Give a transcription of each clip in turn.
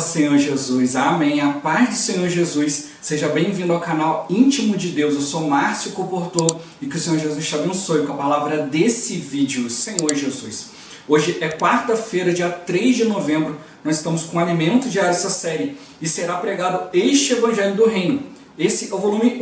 Senhor Jesus, amém. A paz do Senhor Jesus, seja bem-vindo ao canal Íntimo de Deus. Eu sou Márcio Comportor e que o Senhor Jesus te abençoe com a palavra desse vídeo, Senhor Jesus. Hoje é quarta-feira, dia 3 de novembro, nós estamos com o Alimento Diário essa série e será pregado este Evangelho do Reino. Esse é o volume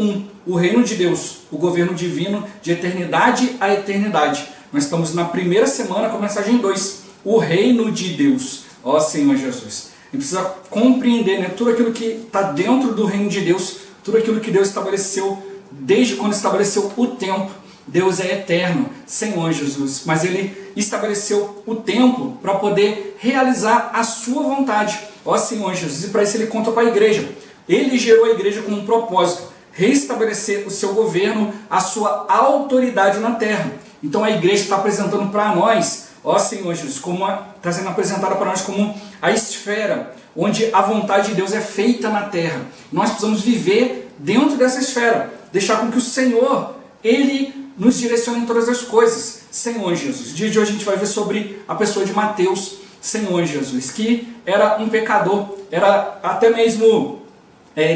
1, o Reino de Deus, o governo divino de eternidade a eternidade. Nós estamos na primeira semana com a mensagem 2, o Reino de Deus. Ó Senhor Jesus, a gente precisa compreender, né, tudo aquilo que está dentro do reino de Deus, tudo aquilo que Deus estabeleceu desde quando estabeleceu o tempo. Deus é eterno, Senhor Jesus, mas Ele estabeleceu o tempo para poder realizar a sua vontade. Ó Senhor Jesus, e para isso Ele conta com a igreja. Ele gerou a igreja com um propósito, restabelecer o seu governo, a sua autoridade na terra. Então a igreja está apresentando para nós, ó Senhor Jesus, está sendo apresentada para nós como a esfera onde a vontade de Deus é feita na terra. Nós precisamos viver dentro dessa esfera, deixar com que o Senhor, Ele nos direcione em todas as coisas. Senhor Jesus, no dia de hoje a gente vai ver sobre a pessoa de Mateus, Senhor Jesus, que era um pecador, era até mesmo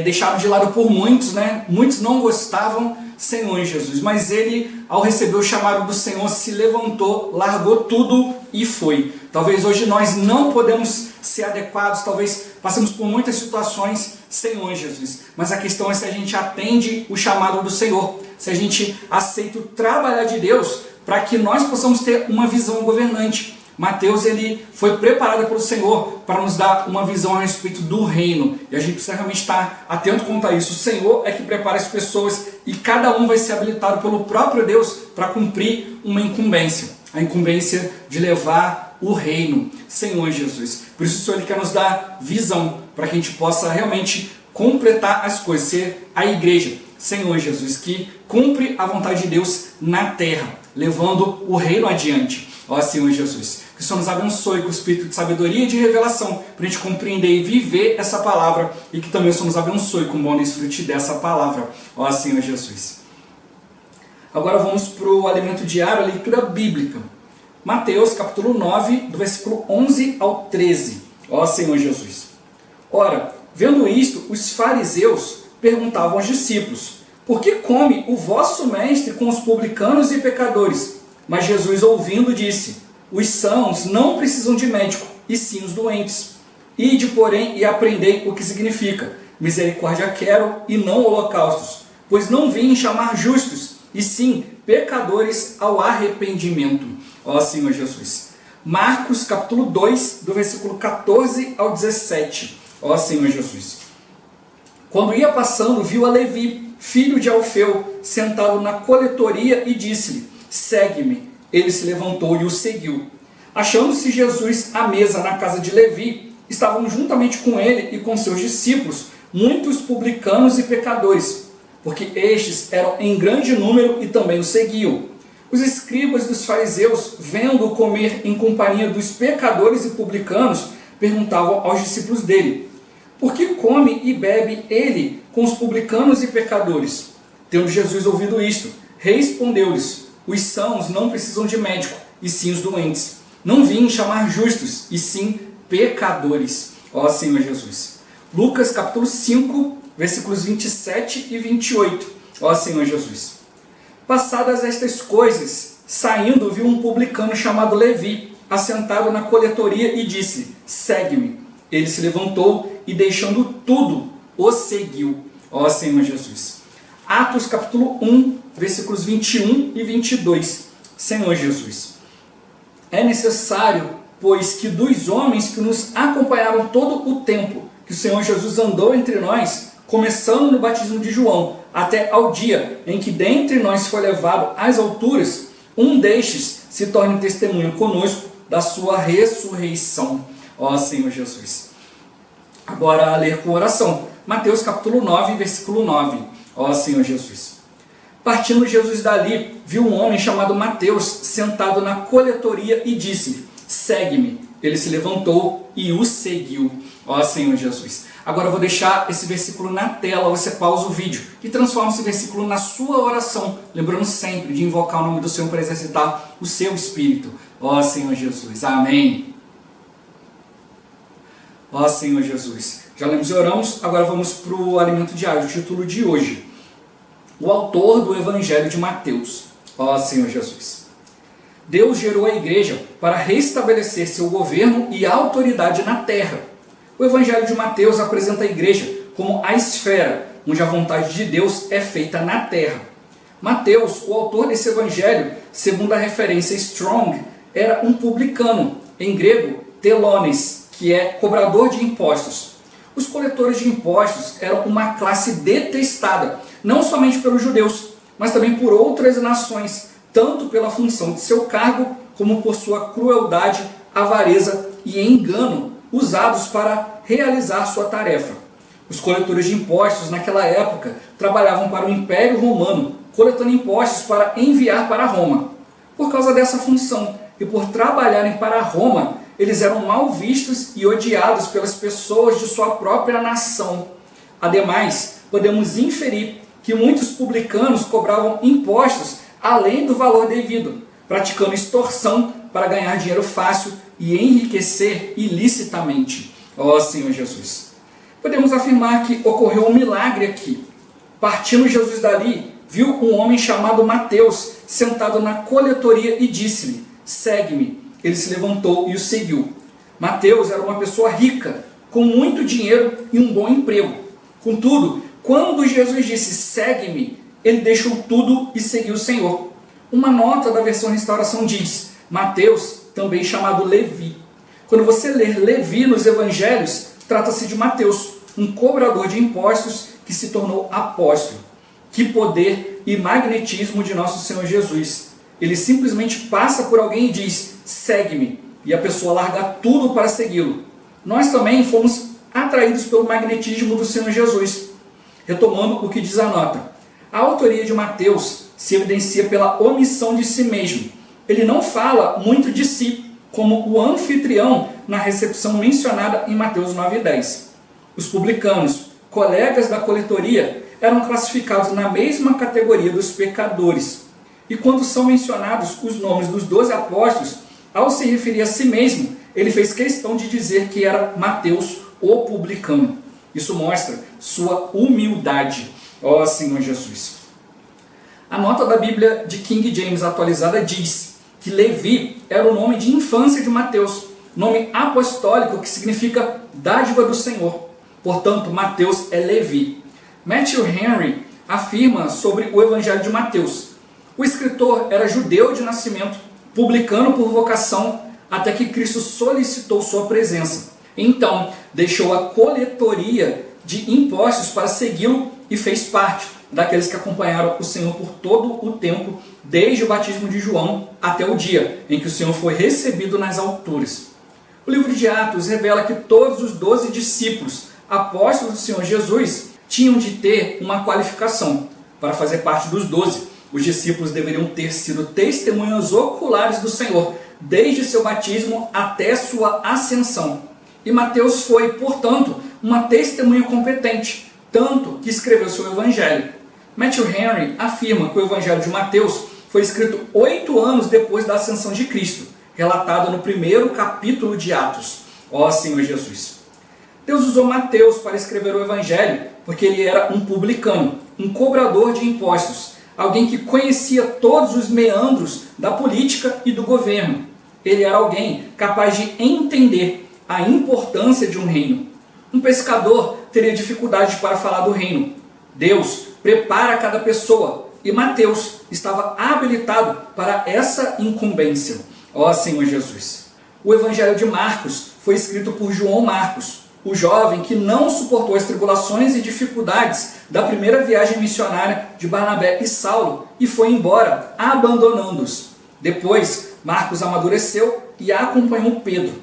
deixado de lado por muitos, né? Muitos não gostavam, Senhor Jesus, mas ele, ao receber o chamado do Senhor, se levantou, largou tudo e foi. Talvez hoje nós não podemos ser adequados, talvez passemos por muitas situações, Senhor Jesus, mas a questão é se a gente atende o chamado do Senhor, se a gente aceita o trabalhar de Deus para que nós possamos ter uma visão governante. Mateus, ele foi preparado pelo Senhor para nos dar uma visão a respeito do reino. E a gente precisa realmente estar atento quanto a isso. O Senhor é que prepara as pessoas e cada um vai ser habilitado pelo próprio Deus para cumprir uma incumbência. A incumbência de levar o reino, Senhor Jesus. Por isso o Senhor ele quer nos dar visão para que a gente possa realmente completar as coisas. Ser a igreja, Senhor Jesus, que cumpre a vontade de Deus na terra, levando o reino adiante. Ó Senhor Jesus, que o Senhor nos abençoe com o espírito de sabedoria e de revelação, para a gente compreender e viver essa palavra, e que também o Senhor nos abençoe com o bom desfrute dessa palavra. Ó Senhor Jesus. Agora vamos para o alimento diário, a leitura bíblica. Mateus capítulo 9, do versículo 11 ao 13. Ó Senhor Jesus. Ora, vendo isto, os fariseus perguntavam aos discípulos: por que come o vosso mestre com os publicanos e pecadores? Mas Jesus, ouvindo, disse: os sãos não precisam de médico, e sim os doentes. Ide, porém, e aprendei o que significa: misericórdia quero, e não holocaustos, pois não vim chamar justos, e sim pecadores ao arrependimento. Ó Senhor Jesus. Marcos capítulo 2, do versículo 14 ao 17. Ó Senhor Jesus. Quando ia passando, viu a Levi, filho de Alfeu, sentado na coletoria, e disse-lhe: segue-me. Ele se levantou e o seguiu. Achando-se Jesus à mesa na casa de Levi, estavam juntamente com ele e com seus discípulos muitos publicanos e pecadores, porque estes eram em grande número e também o seguiam. Os escribas dos fariseus, vendo-o comer em companhia dos pecadores e publicanos, perguntavam aos discípulos dele: por que come e bebe ele com os publicanos e pecadores? Tendo Jesus ouvido isto, respondeu-lhes: os sãos não precisam de médico, e sim os doentes. Não vim chamar justos, e sim pecadores. Ó Senhor Jesus. Lucas capítulo 5, versículos 27 e 28. Ó Senhor Jesus. Passadas estas coisas, saindo, viu um publicano chamado Levi, assentado na coletoria, e disse: segue-me. Ele se levantou e, deixando tudo, o seguiu. Ó Senhor Jesus. Atos capítulo 1, versículos 21 e 22. Senhor Jesus. É necessário, pois, que dos homens que nos acompanharam todo o tempo que o Senhor Jesus andou entre nós, começando no batismo de João, até ao dia em que dentre nós foi levado às alturas, um destes se torne testemunho conosco da sua ressurreição. Ó Senhor Jesus. Agora a ler com oração. Mateus capítulo 9, versículo 9. Ó Senhor Jesus. Partindo Jesus dali, viu um homem chamado Mateus sentado na coletoria e disse: segue-me. Ele se levantou e o seguiu. Ó Senhor Jesus. Agora eu vou deixar esse versículo na tela, você pausa o vídeo e transforma esse versículo na sua oração, lembrando sempre de invocar o nome do Senhor para exercitar o seu espírito. Ó Senhor Jesus. Amém. Ó Senhor Jesus, já lemos e oramos, agora vamos para o alimento diário, o título de hoje. O autor do Evangelho de Mateus. Ó Senhor Jesus. Deus gerou a igreja para restabelecer seu governo e autoridade na terra. O Evangelho de Mateus apresenta a igreja como a esfera onde a vontade de Deus é feita na terra. Mateus, o autor desse evangelho, segundo a referência Strong, era um publicano, em grego, telones, que é cobrador de impostos. Os coletores de impostos eram uma classe detestada, não somente pelos judeus, mas também por outras nações, tanto pela função de seu cargo, como por sua crueldade, avareza e engano, usados para realizar sua tarefa. Os coletores de impostos naquela época trabalhavam para o Império Romano, coletando impostos para enviar para Roma. Por causa dessa função e por trabalharem para Roma, eles eram mal vistos e odiados pelas pessoas de sua própria nação. Ademais, podemos inferir que muitos publicanos cobravam impostos além do valor devido, praticando extorsão para ganhar dinheiro fácil e enriquecer ilicitamente. Ó Senhor Jesus! Podemos afirmar que ocorreu um milagre aqui. Partindo Jesus dali, viu um homem chamado Mateus sentado na coletoria e disse-lhe: segue-me. Ele se levantou e o seguiu. Mateus era uma pessoa rica, com muito dinheiro e um bom emprego. Contudo, quando Jesus disse: segue-me, ele deixou tudo e seguiu o Senhor. Uma nota da versão Restauração diz: Mateus, também chamado Levi. Quando você ler Levi nos evangelhos, trata-se de Mateus, um cobrador de impostos que se tornou apóstolo. Que poder e magnetismo de nosso Senhor Jesus. Ele simplesmente passa por alguém e diz: segue-me, e a pessoa larga tudo para segui-lo. Nós também fomos atraídos pelo magnetismo do Senhor Jesus. Retomando o que diz a nota, a autoria de Mateus se evidencia pela omissão de si mesmo. Ele não fala muito de si, como o anfitrião na recepção mencionada em Mateus 9:10. Os publicanos, colegas da coletoria, eram classificados na mesma categoria dos pecadores. E quando são mencionados os nomes dos 12 apóstolos, ao se referir a si mesmo, ele fez questão de dizer que era Mateus, o publicano. Isso mostra sua humildade. Ó Senhor Jesus! A nota da Bíblia de King James atualizada diz que Levi era o nome de infância de Mateus, nome apostólico que significa dádiva do Senhor. Portanto, Mateus é Levi. Matthew Henry afirma sobre o Evangelho de Mateus: o escritor era judeu de nascimento, publicano por vocação, até que Cristo solicitou sua presença. Então, deixou a coletoria de impostos para segui-lo e fez parte daqueles que acompanharam o Senhor por todo o tempo, desde o batismo de João até o dia em que o Senhor foi recebido nas alturas. O livro de Atos revela que todos os 12 discípulos, apóstolos do Senhor Jesus, tinham de ter uma qualificação. Para fazer parte dos 12, os discípulos deveriam ter sido testemunhas oculares do Senhor, desde seu batismo até sua ascensão. E Mateus foi, portanto, uma testemunha competente, tanto que escreveu seu evangelho. Matthew Henry afirma que o evangelho de Mateus foi escrito 8 anos depois da ascensão de Cristo, relatado no primeiro capítulo de Atos. Ó Senhor Jesus! Deus usou Mateus para escrever o evangelho porque ele era um publicano, um cobrador de impostos, alguém que conhecia todos os meandros da política e do governo. Ele era alguém capaz de entender a importância de um reino. Um pescador teria dificuldade para falar do reino. Deus prepara cada pessoa e Mateus estava habilitado para essa incumbência. Ó Senhor Jesus! O Evangelho de Marcos foi escrito por João Marcos, o jovem que não suportou as tribulações e dificuldades da primeira viagem missionária de Barnabé e Saulo e foi embora, abandonando-os. Depois, Marcos amadureceu e acompanhou Pedro.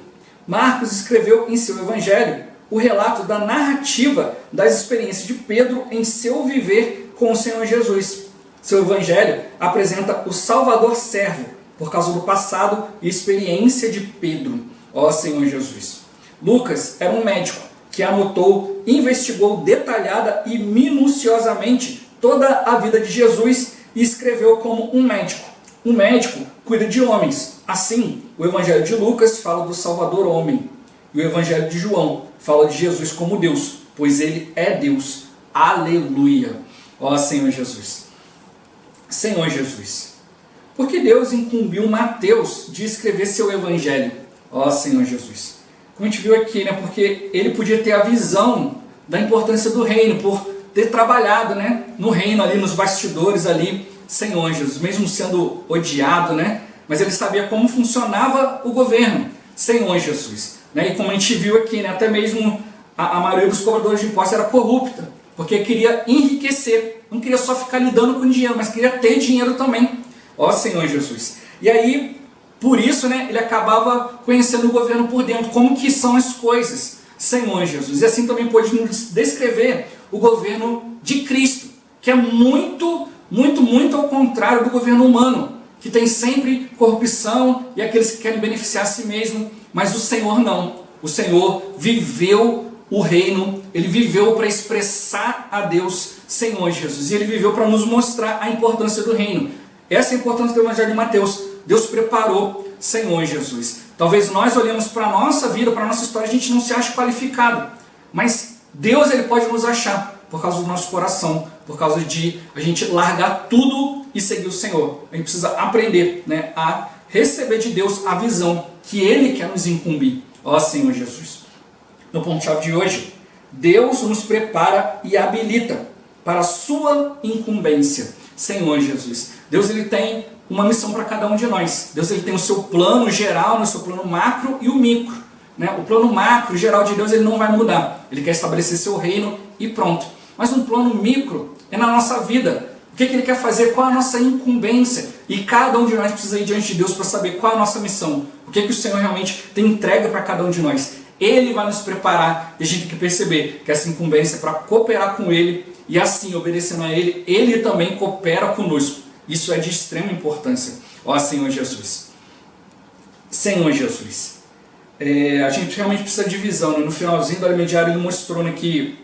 Marcos escreveu em seu Evangelho o relato da narrativa das experiências de Pedro em seu viver com o Senhor Jesus. Seu Evangelho apresenta o Salvador servo, por causa do passado e experiência de Pedro. Ó Senhor Jesus! Lucas era um médico que anotou, investigou detalhada e minuciosamente toda a vida de Jesus e escreveu como um médico. Um médico cuida de homens. Assim, o Evangelho de Lucas fala do Salvador homem. E o Evangelho de João fala de Jesus como Deus, pois ele é Deus. Aleluia! Ó Senhor Jesus. Senhor Jesus. Por que Deus incumbiu Mateus de escrever seu Evangelho? Ó Senhor Jesus. Como a gente viu aqui, né? Porque ele podia ter a visão da importância do reino, por ter trabalhado, né, no reino ali, nos bastidores ali, Senhor Jesus, mesmo sendo odiado, né, mas ele sabia como funcionava o governo, Senhor Jesus, né, e como a gente viu aqui, né, até mesmo a maioria dos cobradores de impostos era corrupta, porque queria enriquecer, não queria só ficar lidando com dinheiro, mas queria ter dinheiro também, ó Senhor Jesus. E aí, por isso, né, ele acabava conhecendo o governo por dentro, como que são as coisas, Senhor Jesus. E assim também pode nos descrever o governo de Cristo, que é muito ao contrário do governo humano, que tem sempre corrupção e aqueles que querem beneficiar a si mesmo, mas o Senhor não. O Senhor viveu o reino, ele viveu para expressar a Deus, Senhor Jesus, e ele viveu para nos mostrar a importância do reino. Essa é a importância do Evangelho de Mateus. Deus preparou, Senhor Jesus. Talvez nós olhemos para a nossa vida, para a nossa história, a gente não se ache qualificado. Mas Deus, ele pode nos achar por causa do nosso coração, por causa de a gente largar tudo e seguir o Senhor. A gente precisa aprender, né, a receber de Deus a visão que Ele quer nos incumbir. Ó Senhor Jesus. No ponto-chave de hoje, Deus nos prepara e habilita para a sua incumbência. Senhor Jesus. Deus, ele tem uma missão para cada um de nós. Deus, ele tem o seu plano geral, o seu plano macro e o micro, né? O plano macro geral de Deus, ele não vai mudar. Ele quer estabelecer seu reino e pronto. Mas um plano micro é na nossa vida. O que ele quer fazer? Qual a nossa incumbência? E cada um de nós precisa ir diante de Deus para saber qual é a nossa missão. O que o Senhor realmente tem entrega para cada um de nós. Ele vai nos preparar e a gente tem que perceber que essa incumbência é para cooperar com Ele e assim, obedecendo a Ele, Ele também coopera conosco. Isso é de extrema importância. Ó Senhor Jesus. Senhor Jesus. A gente realmente precisa de visão, né? No finalzinho do alimento diário ele mostrou, né, que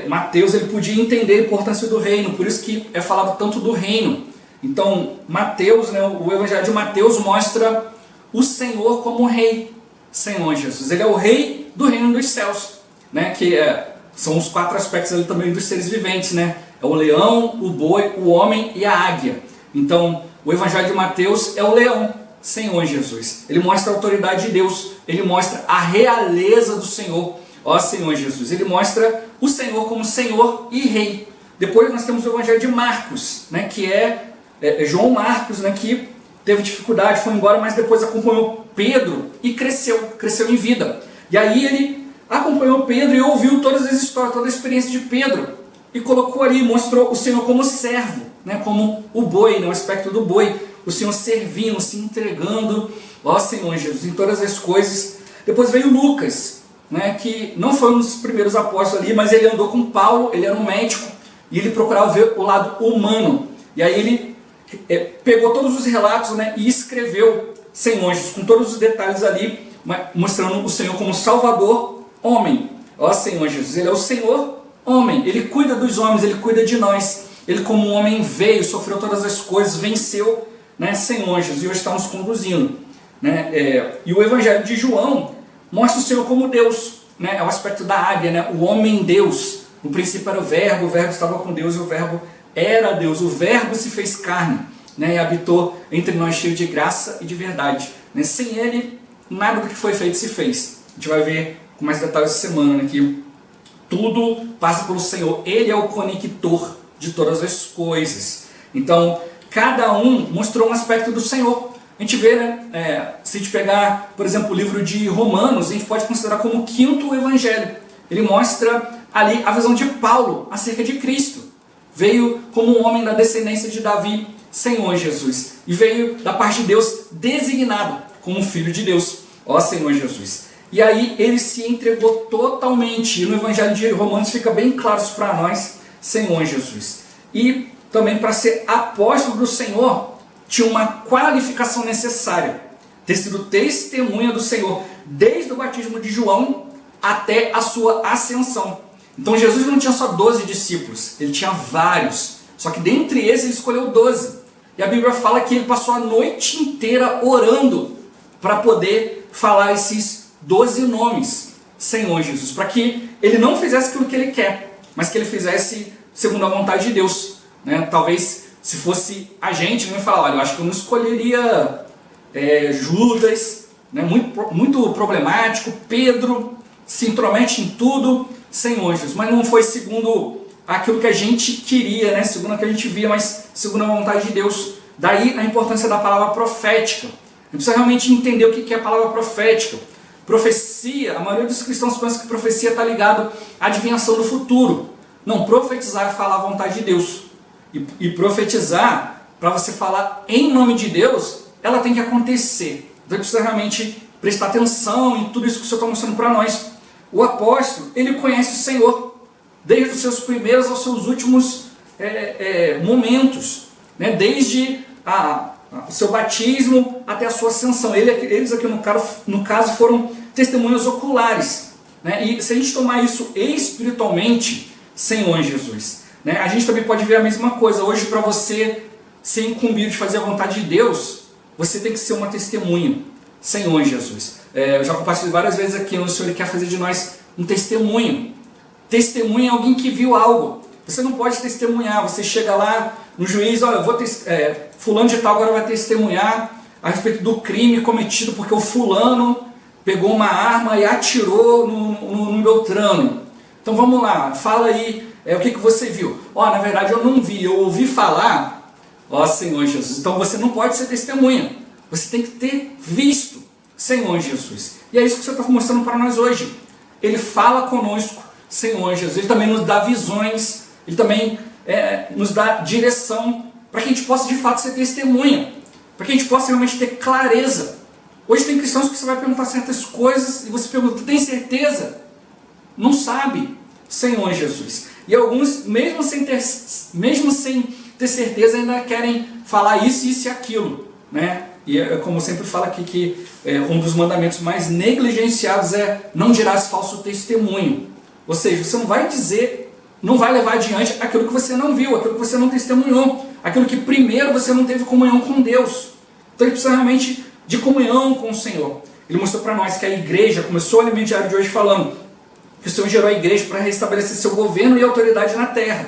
Mateus ele podia entender a importância do reino, por isso que é falado tanto do reino. Então, Mateus, né, o Evangelho de Mateus mostra o Senhor como rei. Senhor Jesus. Ele é o rei do reino dos céus, né? Que são os 4 aspectos ali também dos seres viventes, né? É o leão, o boi, o homem e a águia. Então, o Evangelho de Mateus é o leão, Senhor Jesus. Ele mostra a autoridade de Deus, ele mostra a realeza do Senhor, ó Senhor Jesus. Ele mostra o Senhor como Senhor e Rei. Depois nós temos o Evangelho de Marcos, né? Que é João Marcos, né? Que teve dificuldade, foi embora, mas depois acompanhou Pedro e cresceu em vida. E aí ele acompanhou Pedro e ouviu todas as histórias, toda a experiência de Pedro. E colocou ali, mostrou o Senhor como servo, né, como o boi, né, o aspecto do boi. O Senhor servindo, se entregando, ó Senhor Jesus, em todas as coisas. Depois veio Lucas, né, que não foi um dos primeiros apóstolos ali, mas ele andou com Paulo, ele era um médico, e ele procurava ver o lado humano. E aí ele pegou todos os relatos, né, e escreveu, Senhor Jesus, com todos os detalhes ali, mostrando o Senhor como Salvador, homem. Ó Senhor Jesus, ele é o Senhor homem, ele cuida dos homens, ele cuida de nós. Ele como um homem veio, sofreu todas as coisas, venceu, né, Senhor Jesus, e hoje está nos conduzindo, né? E o Evangelho de João mostra o Senhor como Deus, né? É o aspecto da águia, né? O homem Deus. No princípio era o verbo estava com Deus e o verbo era Deus. O verbo se fez carne, né? E habitou entre nós cheio de graça e de verdade, né? Sem ele, nada do que foi feito se fez. A gente vai ver com mais detalhes essa semana, né, que tudo passa pelo Senhor. Ele é o conector de todas as coisas. Então, cada um mostrou um aspecto do Senhor. A gente vê, né, se a gente pegar, por exemplo, o livro de Romanos, a gente pode considerar como o 5º evangelho. Ele mostra ali a visão de Paulo acerca de Cristo. Veio como um homem da descendência de Davi, Senhor Jesus. E veio da parte de Deus designado como filho de Deus, ó Senhor Jesus. E aí ele se entregou totalmente. E no Evangelho de Romanos fica bem claro isso para nós, Senhor Jesus. E também para ser apóstolo do Senhor, tinha uma qualificação necessária. Ter sido testemunha do Senhor, desde o batismo de João até a sua ascensão. Então Jesus não tinha só 12 discípulos, ele tinha vários. Só que dentre eles ele escolheu 12. E a Bíblia fala que ele passou a noite inteira orando para poder falar esses 12 nomes, Senhor Jesus, para que ele não fizesse aquilo que ele quer, mas que ele fizesse segundo a vontade de Deus, né? Talvez se fosse a gente, não ia falar, olha, eu acho que eu não escolheria Judas, né? Muito problemático, Pedro se intromete em tudo, Senhor Jesus, mas não foi segundo aquilo que a gente queria, né? Segundo o que a gente via, mas segundo a vontade de Deus. Daí a importância da palavra profética. A gente precisa realmente entender o que é a palavra profética. Profecia, a maioria dos cristãos pensa que profecia está ligado à adivinhação do futuro. Não, profetizar é falar a vontade de Deus. E profetizar, para você falar em nome de Deus, ela tem que acontecer. Então a gente precisa realmente prestar atenção em tudo isso que o Senhor está mostrando para nós. O apóstolo, ele conhece o Senhor, desde os seus primeiros aos seus últimos momentos, né? Desde o seu batismo até a sua ascensão. Eles aqui no caso foram testemunhas oculares, né? E se a gente tomar isso espiritualmente, Senhor Jesus, né? A gente também pode ver a mesma coisa. Hoje, para você ser incumbido de fazer a vontade de Deus, você tem que ser uma testemunha, Senhor Jesus. Eu já compartilhei várias vezes aqui, o Senhor quer fazer de nós um testemunho. Testemunha é alguém que viu algo. Você não pode testemunhar, você chega lá no juiz, olha, fulano de tal agora vai testemunhar a respeito do crime cometido porque o fulano pegou uma arma e atirou no Beltrano. Então vamos lá, fala aí o que você viu. Na verdade eu não vi, eu ouvi falar, Senhor Jesus. Então você não pode ser testemunha, você tem que ter visto, Senhor Jesus. E é isso que o Senhor está mostrando para nós hoje. Ele fala conosco, Senhor Jesus. Ele também nos dá visões, ele também nos dá direção, para que a gente possa de fato ser testemunha, para que a gente possa realmente ter clareza. Hoje tem cristãos que você vai perguntar certas coisas e você pergunta, tem certeza? Não sabe, Senhor Jesus. E alguns, mesmo sem ter certeza, ainda querem falar isso e aquilo, né? E como eu sempre falo aqui, que um dos mandamentos mais negligenciados é não dirás falso testemunho. Ou seja, você não vai dizer, não vai levar adiante aquilo que você não viu, aquilo que você não testemunhou, aquilo que primeiro você não teve comunhão com Deus. Então ele precisa realmente de comunhão com o Senhor. Ele mostrou para nós que a igreja, começou o alimento diário de hoje falando que o Senhor gerou a igreja para restabelecer seu governo e autoridade na terra.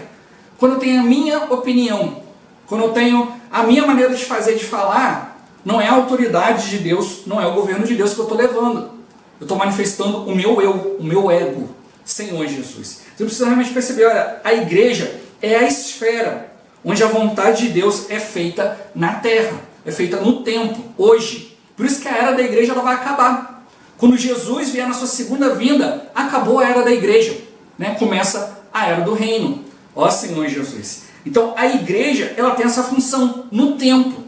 Quando eu tenho a minha opinião, quando eu tenho a minha maneira de fazer, de falar, não é a autoridade de Deus, não é o governo de Deus que eu estou levando. Eu estou manifestando o meu eu, o meu ego, Senhor Jesus. Você precisa realmente perceber, olha, a igreja é a esfera onde a vontade de Deus é feita na terra, é feita no tempo, hoje. Por isso que a era da igreja ela vai acabar. Quando Jesus vier na sua segunda vinda, acabou a era da igreja, né? Começa a era do reino. Senhor Jesus. Então a igreja ela tem essa função no tempo.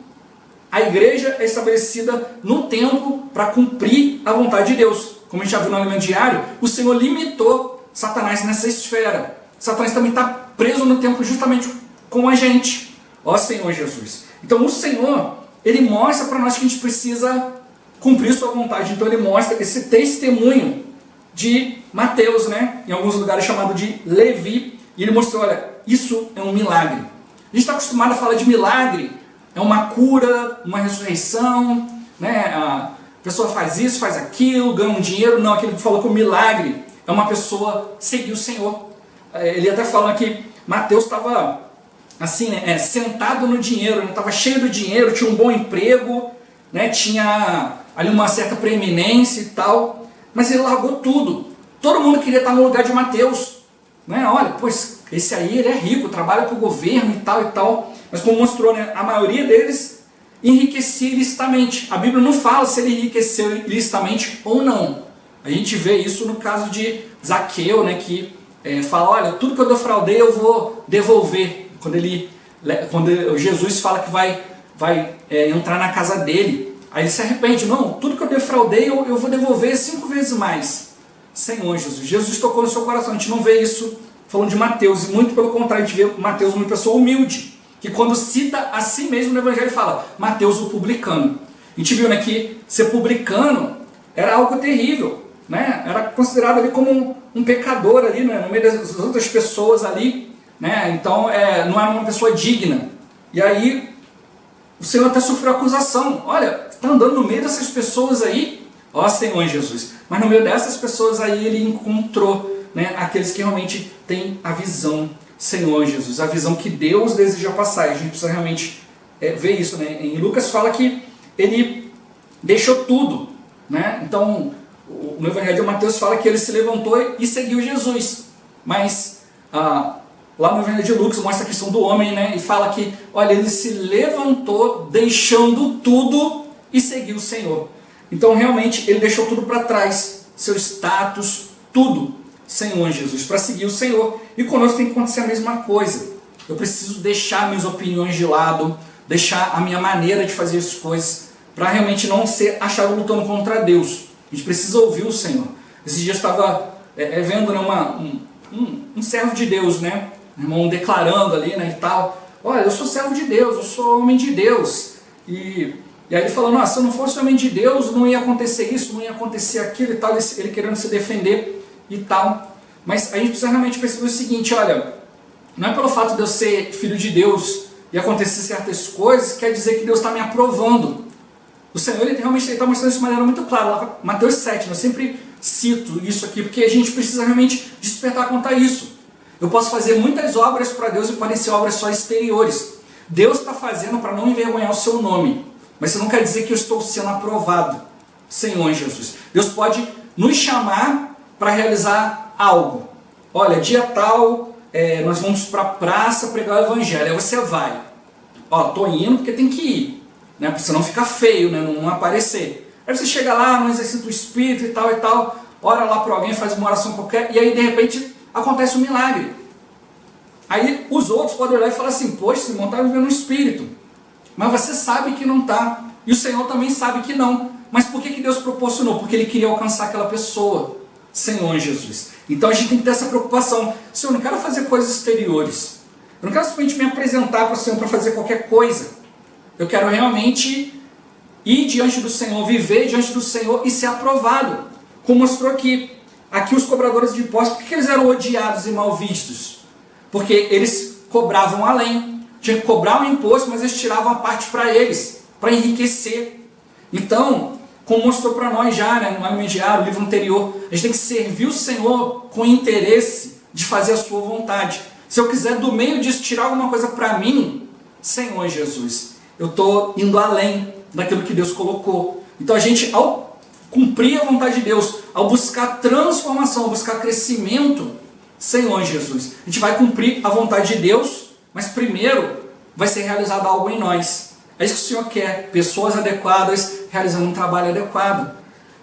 A igreja é estabelecida no tempo para cumprir a vontade de Deus. Como a gente já viu no alimento diário, o Senhor limitou Satanás nessa esfera. Satanás também está preso no tempo justamente com a gente. Senhor Jesus. Então o Senhor, ele mostra para nós que a gente precisa cumprir sua vontade. Então ele mostra esse testemunho de Mateus, né? Em alguns lugares chamado de Levi. E ele mostrou, olha, isso é um milagre. A gente está acostumado a falar de milagre. É uma cura, uma ressurreição, né? A pessoa faz isso, faz aquilo, ganha um dinheiro. Não, aquele que falou que o milagre é uma pessoa seguir o Senhor. Ele até fala que Mateus estava assim, né, sentado no dinheiro, ele estava cheio do dinheiro, tinha um bom emprego, né, tinha ali uma certa preeminência e tal, mas ele largou tudo. Todo mundo queria estar no lugar de Mateus, né? Olha, pois esse aí ele é rico, trabalha para o governo e tal, mas como mostrou, né, a maioria deles enriquecia ilicitamente. A Bíblia não fala se ele enriqueceu ilicitamente ou não. A gente vê isso no caso de Zaqueu, né, que fala, olha, tudo que eu defraudei eu vou devolver. Quando Jesus fala que vai entrar na casa dele, aí ele se arrepende. Não, tudo que eu defraudei eu vou devolver 5 vezes mais. Senhor Jesus. Jesus tocou no seu coração. A gente não vê isso falando de Mateus, e muito pelo contrário, a gente vê Mateus uma pessoa humilde, que quando cita a si mesmo no Evangelho fala, Mateus o publicano. A gente viu, né, que ser publicano era algo terrível, né? Era considerado ali como um pecador ali, né, no meio das outras pessoas ali, né? Então não era uma pessoa digna. E aí o Senhor até sofreu acusação. Olha, está andando no meio dessas pessoas aí, Ó Senhor Jesus. Mas no meio dessas pessoas aí ele encontrou, né, aqueles que realmente têm a visão, Senhor Jesus, a visão que Deus deseja passar. E a gente precisa realmente ver isso, né? Em Lucas fala que ele deixou tudo, né? Então, no Evangelho de Mateus fala que ele se levantou e seguiu Jesus. Mas lá no Evangelho de Lucas mostra a questão do homem, né? E fala que, olha, ele se levantou deixando tudo e seguiu o Senhor. Então, realmente, ele deixou tudo para trás, seu status, tudo, Senhor Jesus, para seguir o Senhor. E conosco tem que acontecer a mesma coisa. Eu preciso deixar minhas opiniões de lado, deixar a minha maneira de fazer as coisas, para realmente não ser achado lutando contra Deus. A gente precisa ouvir o Senhor. Esses dias eu estava vendo, né, um servo de Deus, né, um irmão declarando ali, né, e tal. Olha, eu sou servo de Deus, eu sou homem de Deus. E aí ele falando, se eu não fosse homem de Deus, não ia acontecer isso, não ia acontecer aquilo e tal, ele querendo se defender e tal. Mas a gente precisa realmente perceber o seguinte, olha, não é pelo fato de eu ser filho de Deus e acontecer certas coisas, quer dizer que Deus está me aprovando. O Senhor ele realmente está mostrando isso de maneira muito clara, lá Mateus 7, eu sempre cito isso aqui, porque a gente precisa realmente despertar quanto a isso. Eu posso fazer muitas obras para Deus e podem ser obras só exteriores. Deus está fazendo para não envergonhar o seu nome, mas isso não quer dizer que eu estou sendo aprovado, Senhor Jesus. Deus pode nos chamar para realizar algo. Olha, dia tal, nós vamos para a praça pregar o evangelho, aí você vai. Estou indo porque tem que ir, né? Para você não ficar feio, né? Não aparecer. Aí você chega lá, não exercita o espírito e tal, ora lá para alguém, faz uma oração qualquer, e aí de repente acontece um milagre. Aí os outros podem olhar e falar assim, poxa, esse irmão está vivendo um espírito. Mas você sabe que não está, e o Senhor também sabe que não. Mas por que Deus proporcionou? Porque Ele queria alcançar aquela pessoa, Senhor Jesus. Então a gente tem que ter essa preocupação. Senhor, eu não quero fazer coisas exteriores. Eu não quero simplesmente me apresentar para o Senhor para fazer qualquer coisa. Eu quero realmente ir diante do Senhor, viver diante do Senhor e ser aprovado. Como mostrou aqui. Aqui os cobradores de impostos, por que eles eram odiados e mal vistos? Porque eles cobravam além. Tinha que cobrar o imposto, mas eles tiravam a parte para eles, para enriquecer. Então, como mostrou para nós já, né, no Alimento Diário, o livro anterior, a gente tem que servir o Senhor com interesse de fazer a sua vontade. Se eu quiser do meio disso tirar alguma coisa para mim, Senhor Jesus, eu estou indo além daquilo que Deus colocou. Então a gente, ao cumprir a vontade de Deus, ao buscar transformação, ao buscar crescimento, Senhor Jesus, a gente vai cumprir a vontade de Deus, mas primeiro vai ser realizado algo em nós. É isso que o Senhor quer, pessoas adequadas realizando um trabalho adequado.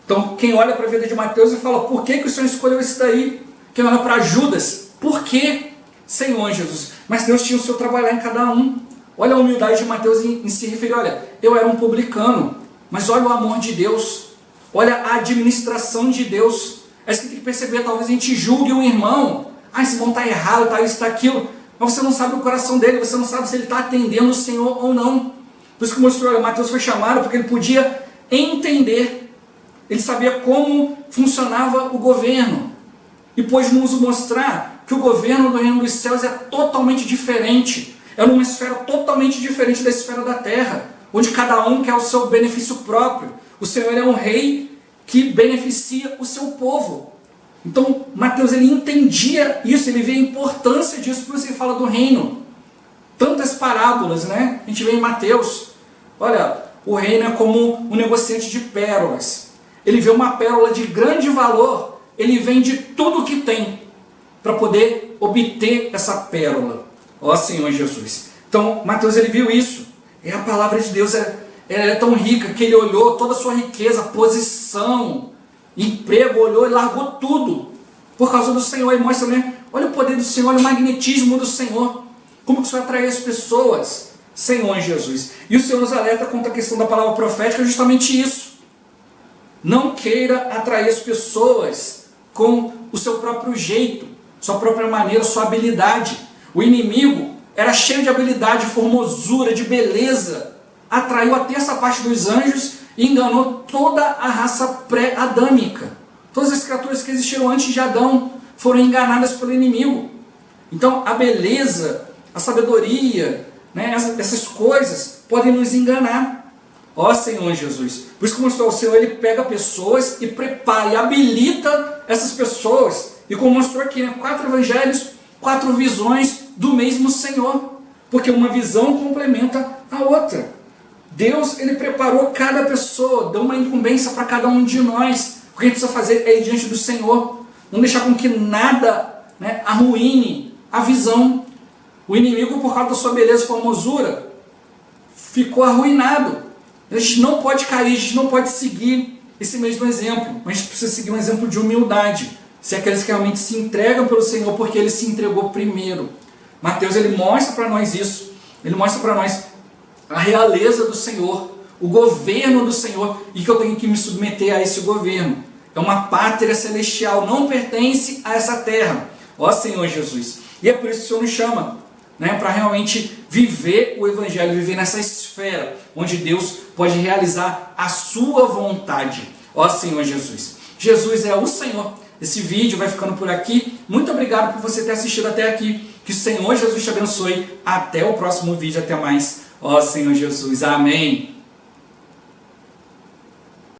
Então quem olha para a vida de Mateus e fala, por que o Senhor escolheu esse daí? Quem olha para Judas, por que, Senhor Jesus? Mas Deus tinha o seu trabalhar em cada um. Olha a humildade de Mateus em se referir, olha, eu era um publicano, mas olha o amor de Deus, olha a administração de Deus. É isso que tem que perceber, talvez a gente julgue um irmão, esse irmão está errado, está isso, está aquilo, mas você não sabe o coração dele, você não sabe se ele está atendendo o Senhor ou não. Por isso que mostrou, olha, Mateus foi chamado porque ele podia entender, ele sabia como funcionava o governo, e pôde nos mostrar que o governo do reino dos céus é totalmente diferente, é numa esfera totalmente diferente da esfera da terra, onde cada um quer o seu benefício próprio. O Senhor é um rei que beneficia o seu povo. Então Mateus ele entendia isso, ele vê a importância disso, por isso ele fala do reino. Tantas parábolas, né? A gente vê em Mateus, olha, o reino é como um negociante de pérolas. Ele vê uma pérola de grande valor, ele vende tudo o que tem para poder obter essa pérola. Ó Senhor Jesus. Então Mateus ele viu isso. E a palavra de Deus é tão rica que ele olhou toda a sua riqueza, posição, emprego, olhou e largou tudo por causa do Senhor. E mostra, né? Olha o poder do Senhor, olha o magnetismo do Senhor. Como que isso vai atrair as pessoas? Senhor Jesus. E o Senhor nos alerta quanto à questão da palavra profética, justamente isso. Não queira atrair as pessoas com o seu próprio jeito, sua própria maneira, sua habilidade. O inimigo era cheio de habilidade, de formosura, de beleza. Atraiu a terça parte dos anjos e enganou toda a raça pré-adâmica. Todas as criaturas que existiram antes de Adão foram enganadas pelo inimigo. Então a beleza, a sabedoria, né, essas coisas podem nos enganar. Ó Senhor Jesus. Por isso que mostrou o Senhor, ele pega pessoas e prepara e habilita essas pessoas. E como mostrou aqui, né, 4 evangelhos, 4 visões do mesmo Senhor. Porque uma visão complementa a outra. Deus, ele preparou cada pessoa, deu uma incumbência para cada um de nós. O que a gente precisa fazer é ir diante do Senhor. Não deixar com que nada, né, arruine a visão. O inimigo, por causa da sua beleza e formosura, ficou arruinado. A gente não pode cair, a gente não pode seguir esse mesmo exemplo. Mas a gente precisa seguir um exemplo de humildade. Ser aqueles que realmente se entregam pelo Senhor, porque Ele se entregou primeiro. Mateus, ele mostra para nós isso. Ele mostra para nós a realeza do Senhor, o governo do Senhor, e que eu tenho que me submeter a esse governo. É uma pátria celestial, não pertence a essa terra. Ó Senhor Jesus. E é por isso que o Senhor nos chama, né, para realmente viver o Evangelho, viver nessa esfera, onde Deus pode realizar a sua vontade. Ó Senhor Jesus. Jesus é o Senhor. Esse vídeo vai ficando por aqui. Muito obrigado por você ter assistido até aqui. Que o Senhor Jesus te abençoe. Até o próximo vídeo. Até mais. Ó Senhor Jesus. Amém.